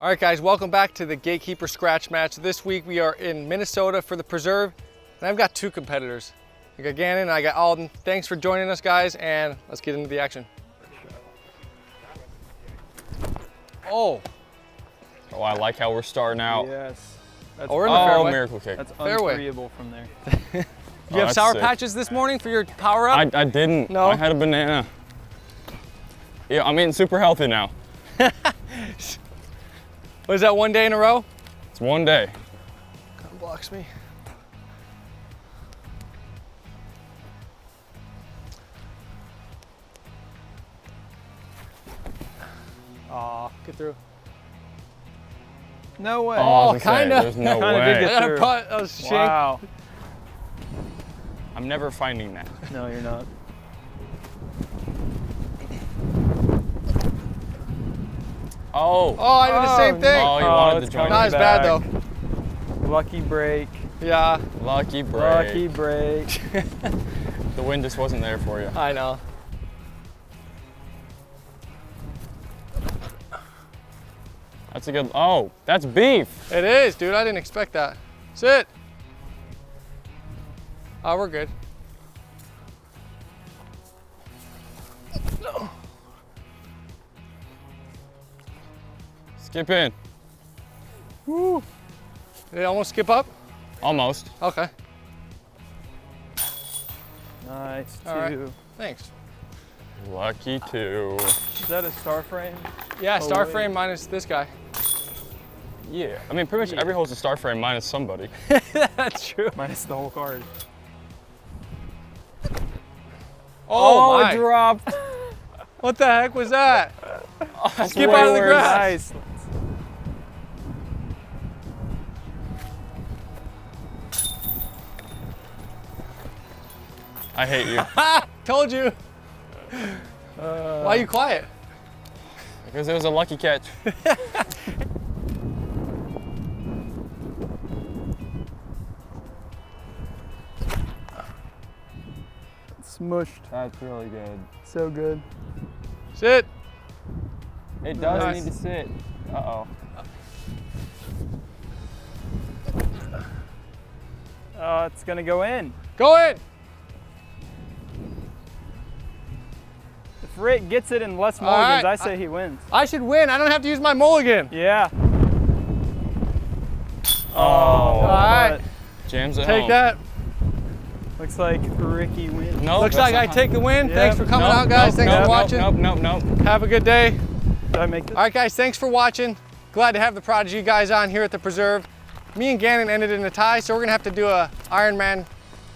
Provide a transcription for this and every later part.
All right, guys, welcome back to the Gatekeeper scratch match. This week we are in Minnesota for the preserve, and I've got two competitors. I got Gannon and I got Alden. Thanks for joining us, guys, and let's get into the action. Oh, I like how we're starting out. Yes. That's, we're in the fairway. Miracle kick. That's Fairway. unfreeable from there. Did you have Sour Patches this morning for your power up? I didn't. No? I had a banana. Yeah, I'm eating super healthy now. What is that, one day in a row? It's one day. Kind of blocks me. Aw, get through. No way. Oh, kinda. There's no Kinda did way. get I got a through. putt. That was shanked. Wow. I'm never finding that. No, you're not. Oh. Oh, I did the same thing. Oh, you wanted it's to join Not me. as bad though. Lucky break. Yeah, Lucky break. Lucky break. The wind just wasn't there for you. I know. That's a good, oh, that's beef. It is, dude. I didn't expect that. Sit. Oh, we're good. No. Skip in. Woo. Did it almost skip up? Almost. Okay. Nice, two. All right. Thanks. Lucky two. Is that a star frame? Yeah, Oh, star wait. frame minus this guy. Yeah. I mean, pretty much every hole's a star frame minus somebody. That's true. Minus the whole card. Oh, my. It dropped. What the heck was that? That's Skip way out of the worse. grass. Nice. I hate you. Told you. Why are you quiet? Because it was a lucky catch. Smushed. That's really good. So good. Sit. It does Nice. need to sit. Uh-oh. Oh, it's gonna go in. Go in. If Rick gets it in less All mulligans, right. I say he wins. I should win. I don't have to use my mulligan. Yeah. All right. Jams at Take home. that. Looks like Ricky wins. Nope, Looks that's like I not- take the win. Yep. Thanks for coming Nope, out, guys. nope, Thanks nope, for watching. Nope. Have a good day. Did I make this? All right, guys, thanks for watching. Glad to have the Prodigy guys on here at the Preserve. Me and Gannon ended in a tie, so we're gonna have to do a Ironman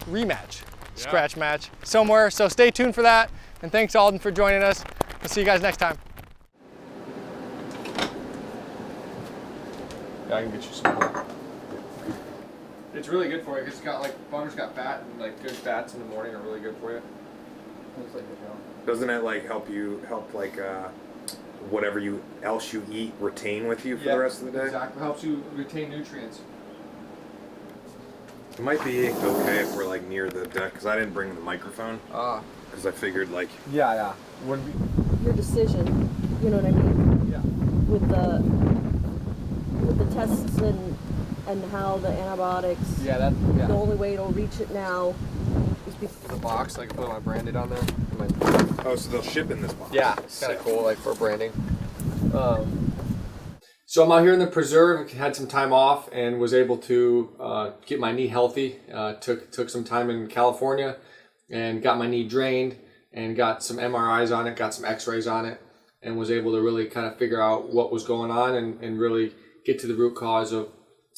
rematch, scratch match somewhere. So stay tuned for that. And thanks, Alden, for joining us. We'll see you guys next time. Yeah, I can get you some more. It's really good for you. It's got like, butter's got fat, and like good fats in the morning are really good for you. Looks like Doesn't it like help whatever else you eat retain with you for the rest of the day? Exactly. Helps you retain nutrients. It might be okay if we're like near the deck because I didn't bring the microphone Ah. because I figured like Yeah. Wouldn't be. Your decision, you know what I mean? Yeah. With the tests and how the antibiotics, Yeah. the only way it'll reach it now is The box, I can put my branded on there. oh, so they'll ship in this box. Yeah, it's kind of cool, like for branding. So I'm out here in the preserve. Had some time off and was able to get my knee healthy. Took some time in California and got my knee drained and got some MRIs on it, got some X-rays on it, and was able to really kind of figure out what was going on and really get to the root cause of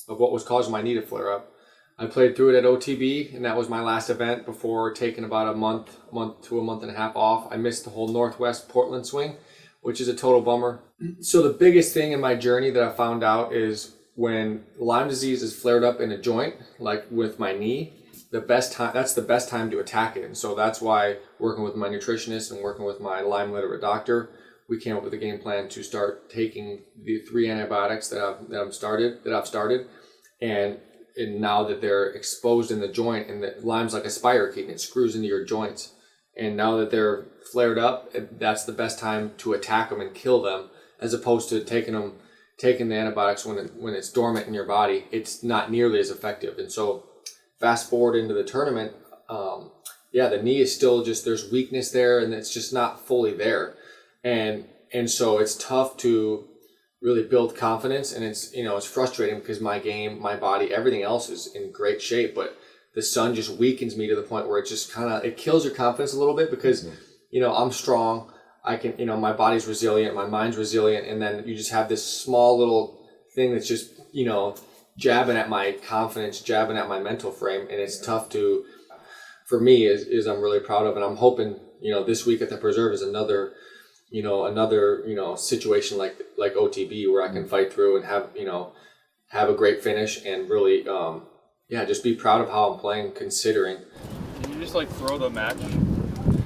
what was causing my knee to flare up. I played through it at OTB, and that was my last event before taking about a month to a month and a half off. I missed the whole Northwest Portland swing, which is a total bummer. So the biggest thing in my journey that I found out is when Lyme disease is flared up in a joint, like with my knee, that's the best time to attack it. And so that's why working with my nutritionist and working with my Lyme literate doctor, we came up with a game plan to start taking the 3 antibiotics that I've started, and now that they're exposed in the joint, and that Lyme's like a spirochete and it screws into your joints, and now that they're flared up, that's the best time to attack them and kill them, as opposed to taking them taking the antibiotics when it's dormant in your body, it's not nearly as effective. And so fast forward into the tournament, the knee is still just, there's weakness there, and it's just not fully there. And so it's tough to really build confidence, and it's frustrating because my game, my body, everything else is in great shape, but the sun just weakens me to the point where it just it kills your confidence a little bit because, I'm strong. I can, my body's resilient, my mind's resilient. And then you just have this small little thing that's just, jabbing at my confidence, jabbing at my mental frame. And it's tough for me is I'm really proud of, and I'm hoping, this week at the Preserve is another situation like OTB where I can fight through and have a great finish and really, just be proud of how I'm playing considering. Can you just like throw the match?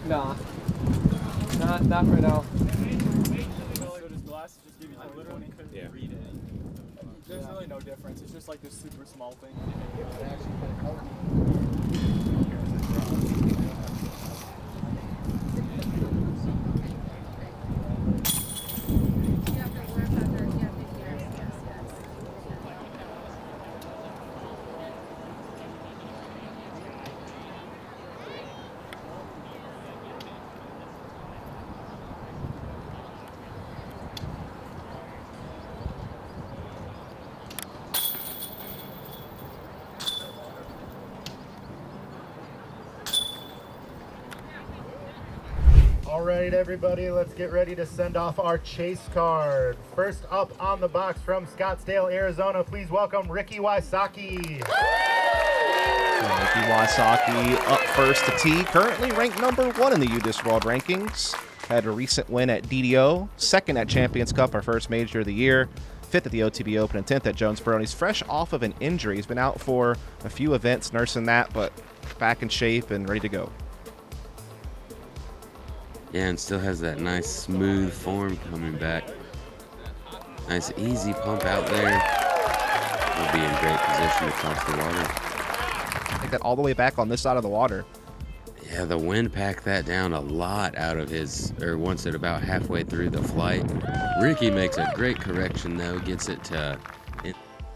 Nah, not right now. So does glass just give you 20? Yeah. Read it. There's really no difference. It's just like this super small thing. All right, everybody, let's get ready to send off our chase card. First up on the box from Scottsdale, Arizona, please welcome Ricky Wysocki. Ricky Wysocki up first to tee, currently ranked number 1 in the UDIS World Rankings. Had a recent win at DDO, second at Champions Cup, our first major of the year, 5th at the OTB Open, and 10th at Jonesboro. And he's fresh off of an injury. He's been out for a few events nursing that, but back in shape and ready to go. Yeah, and still has that nice smooth form coming back. Nice easy pump out there. Will be in great position to cross the water. Take that all the way back on this side of the water. Yeah, the wind packed that down a lot out of once it about halfway through the flight. Ricky makes a great correction though, gets it to,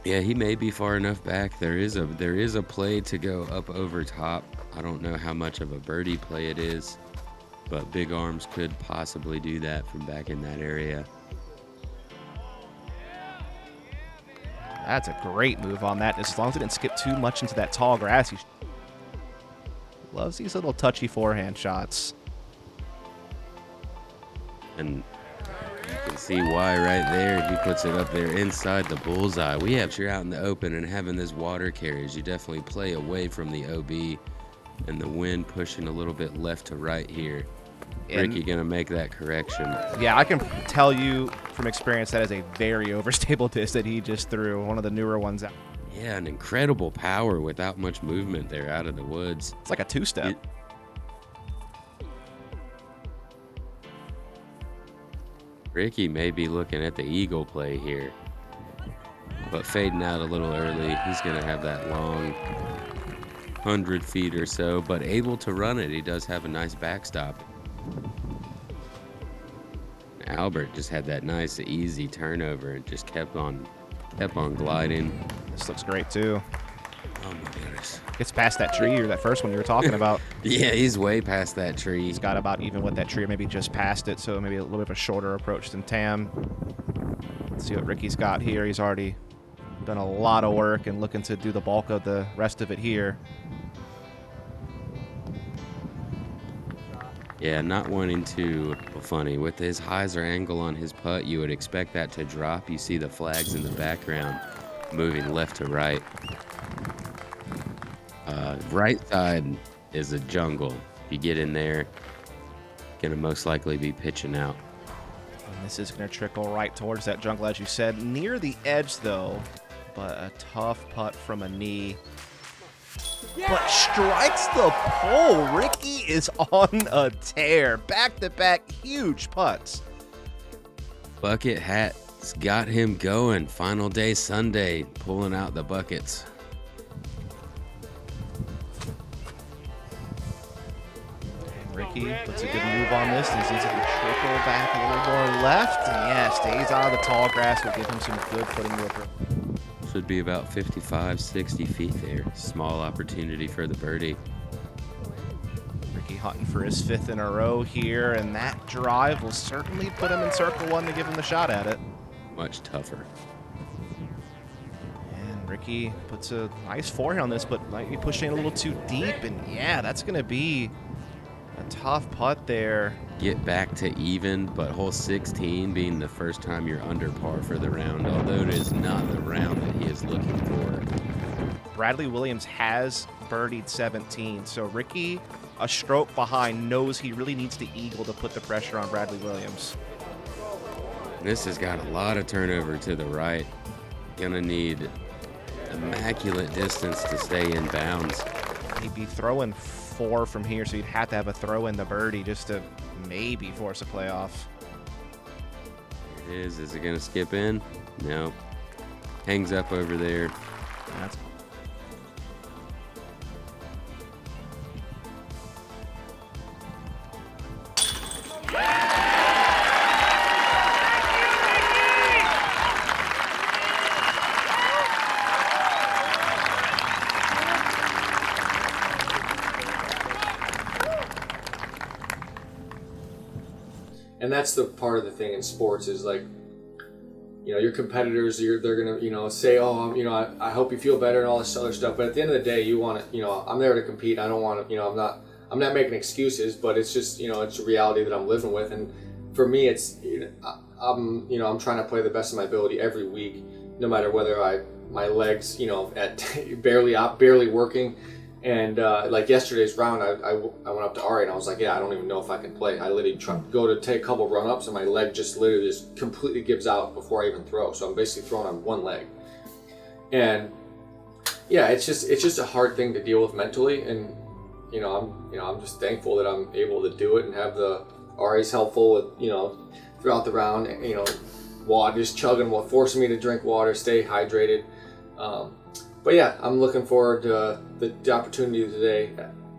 yeah, he may be far enough back. There is a play to go up over top. I don't know how much of a birdie play it is, but Big Arms could possibly do that from back in that area. That's a great move on that, as long as it didn't skip too much into that tall grass. He loves these little touchy forehand shots. And you can see why right there. He puts it up there inside the bullseye. You're out in the open and having this water carries, you definitely play away from the OB, and the wind pushing a little bit left to right here. Ricky gonna make that correction. Yeah, I can tell you from experience that is a very overstable disc that he just threw, one of the newer ones out. Yeah, an incredible power without much movement there out of the woods. It's like a two-step. Ricky may be looking at the eagle play here, but fading out a little early. He's gonna have that long 100 feet or so, but able to run it. He does have a nice backstop. Albert just had that nice easy turnover and just kept on gliding. This looks great too. Oh my goodness. Gets past that tree or that first one you were talking about. Yeah, he's way past that tree. He's got about even with that tree, or maybe just past it, so maybe a little bit of a shorter approach than Tam. Let's see what Ricky's got here. He's already done a lot of work and looking to do the bulk of the rest of it here. Yeah, not wanting to, funny, with his hyzer angle on his putt, you would expect that to drop. You see the flags in the background moving left to right. Right side is a jungle. If you get in there, gonna most likely be pitching out. And this is gonna trickle right towards that jungle, as you said. Near the edge though, but a tough putt from a knee. But strikes the pole. Ricky is on a tear. Back-to-back huge putts. Bucket hat's got him going. Final day Sunday, pulling out the buckets. Ricky puts a good move on this. He sees it trickle back a little more left. And yeah, stays out of the tall grass. Will give him some good footing to approach. Should be about 55, 60 feet there. Small opportunity for the birdie. Ricky hunting for his 5th in a row here, and that drive will certainly put him in circle 1 to give him the shot at it. Much tougher. And Ricky puts a nice forehand on this, but might be pushing a little too deep, and yeah, that's going to be a tough putt there. Get back to even, but hole 16 being the first time you're under par for the round, although it is not the round that he is looking for. Bradley Williams has birdied 17, so Ricky, a stroke behind, knows he really needs to eagle to put the pressure on Bradley Williams. This has got a lot of turnover to the right. Gonna need immaculate distance to stay in bounds. He'd be throwing 4 from here, so you'd have to have a throw in the birdie just to maybe force a playoff. It is. Is it gonna skip in? No. Hangs up over there. That's And that's the part of the thing in sports is like, you know, your competitors, they're gonna, you know, say, oh, you know, I hope you feel better and all this other stuff. But at the end of the day, you want to, you know, I'm there to compete. I don't want to, you know, I'm not making excuses, but it's just, you know, it's a reality that I'm living with. And for me, it's, you know, I'm trying to play the best of my ability every week, no matter whether my legs, you know, at barely working. And like yesterday's round, I went up to Ari and I was like, yeah, I don't even know if I can play. I literally go to take a couple run-ups and my leg just literally just completely gives out before I even throw. So I'm basically throwing on one leg. And yeah, it's just a hard thing to deal with mentally. And I'm just thankful that I'm able to do it and have the Ari's helpful with, you know, throughout the round, you know, water, just chugging, forcing me to drink water, stay hydrated. But yeah, I'm looking forward to the opportunity today,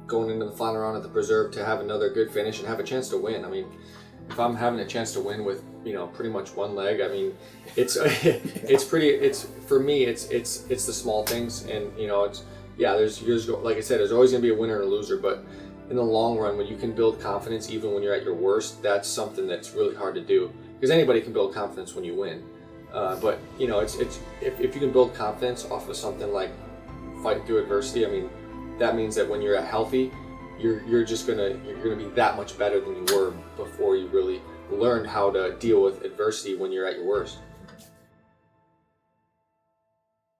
going into the final round at the Preserve, to have another good finish and have a chance to win. I mean, if I'm having a chance to win with, you know, pretty much one leg, I mean, it's for me, it's the small things, and you know, there's like I said, there's always gonna be a winner and a loser, but in the long run, when you can build confidence even when you're at your worst, that's something that's really hard to do, because anybody can build confidence when you win. But you know, it's if you can build confidence off of something like fighting through adversity, I mean, that means that when you're healthy, you're gonna be that much better than you were before you really learned how to deal with adversity when you're at your worst.